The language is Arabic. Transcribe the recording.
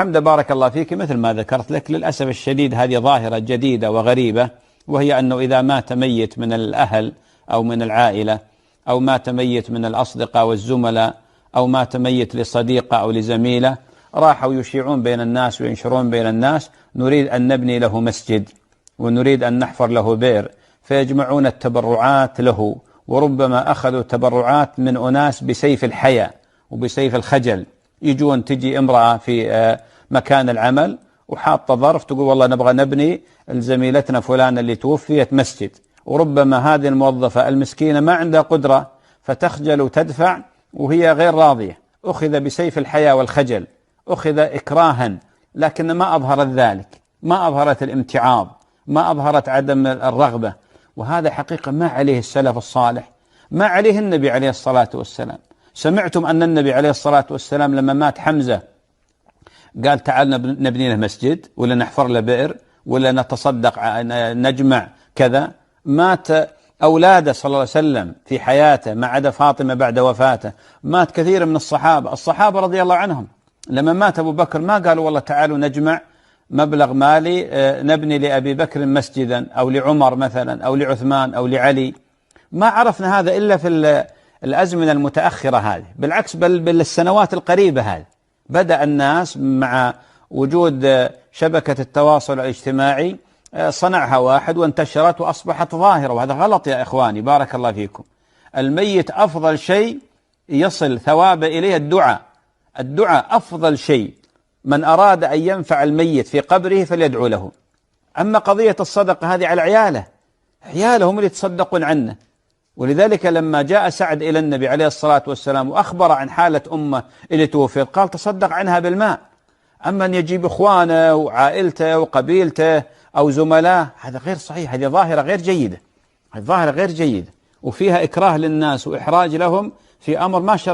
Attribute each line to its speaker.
Speaker 1: حمد بارك الله فيك، مثل ما ذكرت لك للأسف الشديد هذه ظاهرة جديدة وغريبة، وهي أنه إذا مات ميت من الأهل أو من العائلة أو مات ميت من الأصدقاء والزملاء أو مات ميت لصديقة أو لزميلة، راحوا يشيعون بين الناس وينشرون بين الناس نريد أن نبني له مسجد ونريد أن نحفر له بئر، فيجمعون التبرعات له، وربما أخذوا تبرعات من أناس بسيف الحياء وبسيف الخجل. يجون تجي امرأة في مكان العمل وحاطة ظرف تقول والله نبغى نبني لزميلتنا فلانة اللي توفيت مسجد، وربما هذه الموظفة المسكينة ما عندها قدرة فتخجل وتدفع وهي غير راضية، أخذ بسيف الحياء والخجل، أخذ إكراها، لكن ما أظهرت ذلك، ما أظهرت الامتعاض، ما أظهرت عدم الرغبة. وهذا حقيقة ما عليه السلف الصالح، ما عليه النبي عليه الصلاة والسلام. سمعتم أن النبي عليه الصلاة والسلام لما مات حمزة قال تعال نبني له مسجد ولا نحفر له بئر ولا نتصدق نجمع كذا؟ مات أولاده صلى الله عليه وسلم في حياته ما عدا فاطمة بعد وفاته، مات كثير من الصحابة رضي الله عنهم. لما مات أبو بكر ما قالوا والله تعالوا نجمع مبلغ مالي نبني لأبي بكر مسجدا أو لعمر مثلا أو لعثمان أو لعلي. ما عرفنا هذا إلا في الأزمنة المتأخرة هذه، بالعكس بل بالسنوات القريبة هذه بدأ الناس مع وجود شبكة التواصل الاجتماعي صنعها واحد وانتشرت وأصبحت ظاهرة، وهذا غلط يا إخواني بارك الله فيكم. الميت أفضل شيء يصل ثواب إليه الدعاء أفضل شيء. من أراد أن ينفع الميت في قبره فليدعو له. أما قضية الصدقة هذه على عياله هم اللي يتصدقون عنه. ولذلك لما جاء سعد إلى النبي عليه الصلاة والسلام وأخبر عن حالة أمه اللي توفيت قال تصدق عنها بالماء. أما أن يجيب إخوانه وعائلته وقبيلته أو زملائه هذا غير صحيح، هذه ظاهرة غير جيدة، هذه ظاهرة غير جيدة وفيها إكراه للناس وإحراج لهم في أمر ما شرع